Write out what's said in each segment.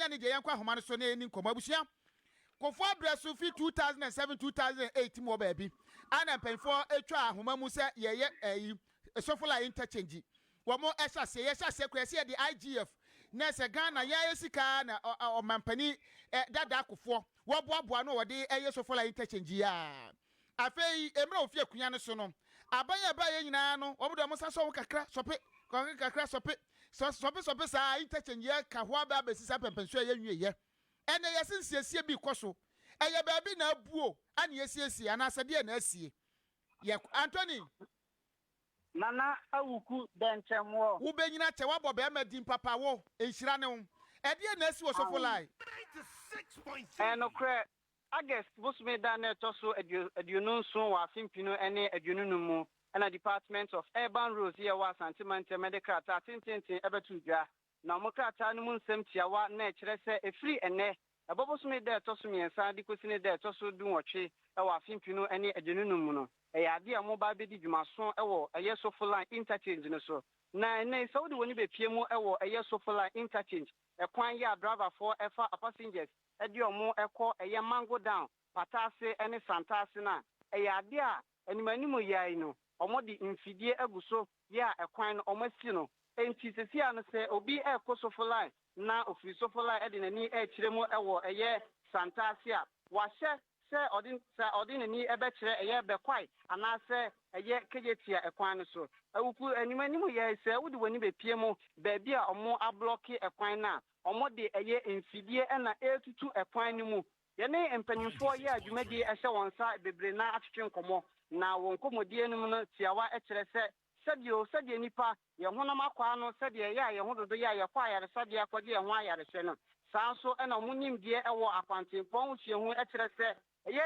ni je yankwa homa no so na eni nkoma abusua kofo abreso fi 2007 2008 mo baabi ana mpanfo etwa homa mu se ye Sofoline Interchange womo yesase kwese de IGF na se Ghana ya sika na omampani dada akofo woboaboa no wode Sofoline Interchange ya afei emra ofie kunya no so no abanya ba ye nyina no obodo mo saso kakra sope kakra sope sa interchange ya ka ho aba besisa pempenso ya nwie ene yesensiesie bi koso eye baabi na abuo ane yesiesie anase de na asie ye Anthony Nana awuku denchemwo wo benyina che wabo be ma din papa wo enhira ne wo e de na asi wo Sofoline 96.3 no kre August busme da na toso aduonu nso wa fimpino ene aduonu mu na Department of Urban Roads here wa Santimante Medical ta tintintin ebetu dwa na mo krata no mu nsem tiawa na ekire se efiri ene ebobosme da toso miensa di kosine da toso dunwotwe wa fimpino ene aduonu mu no ade a mo ba be di dwumaso ewo Sofoline Interchange no so na ene saudi woni be pie mu ewo Sofoline Interchange ekwan ya driver for efa passengers edi omo ekọ mango down patase ene santase na ade a animanimu yai no omo di mfidie aguso ya ekwan no omo si no enti sesia no se obi ekọ Sofoline na ofiri Sofoline edi nani ekire mu ewo santase a wahye se odin ni ebe kire bekwai anase kejetia ekwan no so awuku animanimu yai se wudi woni be pie mu baabi a omo ablock ekwan na omo de mfidie na etutu ekwan ni mu yene empanyimfo ye adwumadi ehye wonsa bebre na atwetwe nkomo na won komodie no no tiawa ekire se sɛdeɛ nipa ye honam akwa no sɛdeɛ ye hododo ye kwa yare sɛdeɛ akɔde ye ho ayare hwɛ no saa nso na munimdie ɛwɔ akwantempɔn hwie ho ekire se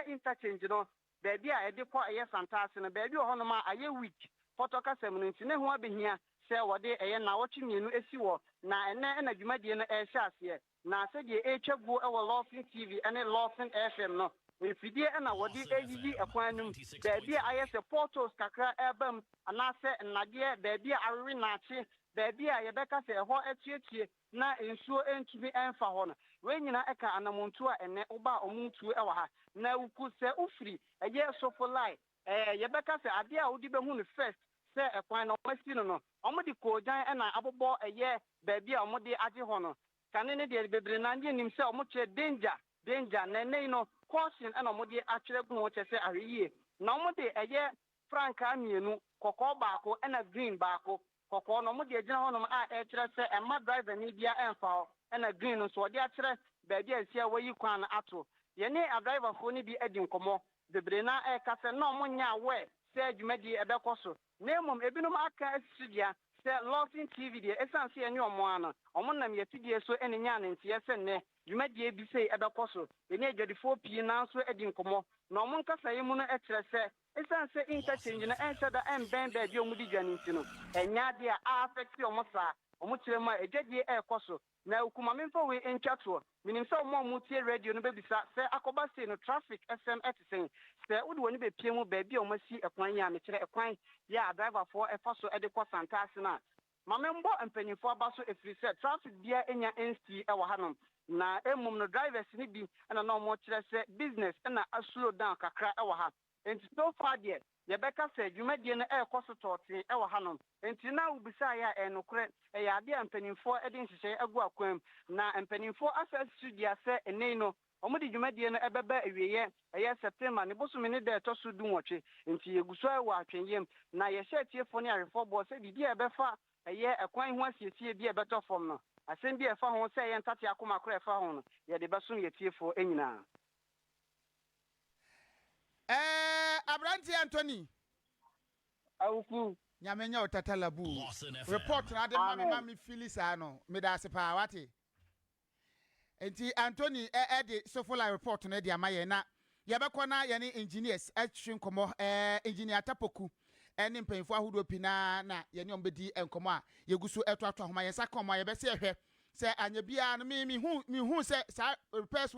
interchange no baabi a de kɔ santase no baabi honam a week photocasem no ntine ho abehia se wode na wɔtwe mienu esi wɔ na ene na dwumadie no ɛhye ase na sɛdeɛ etwaguo ɛwɔ Lawson TV ene Lawson FM no mfidie na wode eyiyi ekwanum baabi a ayese portals kakra ebam anase nnade baabi a awewe naache baabi a yebeka se ɛhɔ etiatie na ensuo entumi enfa hɔ no we nyina eka anamontu a ene oba omuntu ɛwɔ ha na wuku se ufiri Sofoline yebeka se ade a wodi behu no first se ekwan no masi no omodi kojan na abobɔ baabi a omodi agye hɔ no kane ne de bebre na ndi nim se omoche danger na nei no caution na omodi atwere gu ho kyese ahweye na omodi franka mienu kokɔ baako na green baako kokɔ no omodi agina hɔ no a ɛkyerɛ se emma driver ni bia emfa na green no so ɔde akyerɛ baabi a sia wayi kwan na ato yene a driver fo ni bi adi nkomo bebre na kase na omonya we se adwumadi ebekɔ so na emom ebinom aka asidia se Lawson TV de esanse enye omo ano omo nam yetidie so enya ne ntie se ne dwumadi bi se ebekɔ so ene adwadifo pii na so adi nkomo na omo nkasa yimu no ekire se esanse interchange na enhyada emben ba di omu di dwane ntino enya de a affect omo sa omo kire ma edwadie ekɔ so na ukuma memfo we entwato minim se omo tie radio no bebisa se akoba se no traffic FM etisen se wode woni be pie mu ba bi omo si ekwan ya me kire ekwan ya driver for efa so ede kɔ santase na mamembo empanyifo aba so efiri se traffic bia enya NST ewo hanom na emum no drivers ni bi na omo kire se business na slow down kakra ewo ha enti so far there yebeka se dwumadie no ekɔ so tote ewo hanom enti na ubisa ya enokre ya ade empanyifo ede nhyehyɛ agu akwam na empanyifo asa studio se enei no omo di dwumadie no ebeba ewieye September ne boso me ne da to so dunwotwe enti yeguso ewa atwenyem na ye hye tiefo ne arefo bo se bibia ebefa ekwan ho asiesie bi ebeto fom no asem bi efa ho se ye ntate akoma kora efa ho no ye de beso ye tiefo enyina Abranti Anthony awuku nyamenya otatalabu report na de mami Phyllis ano me da se pa wate enti Anthony de Sofoline report na de amaye na yebekɔ na ye ne engineers atwe nkomo engineer Tapoku ene mpanyfo ahodo pina na ye ne ombedi nkomo a yeguso etoato ahoma ye nsa komo ye bese ehwe se anya bia no mi hu se sa repairs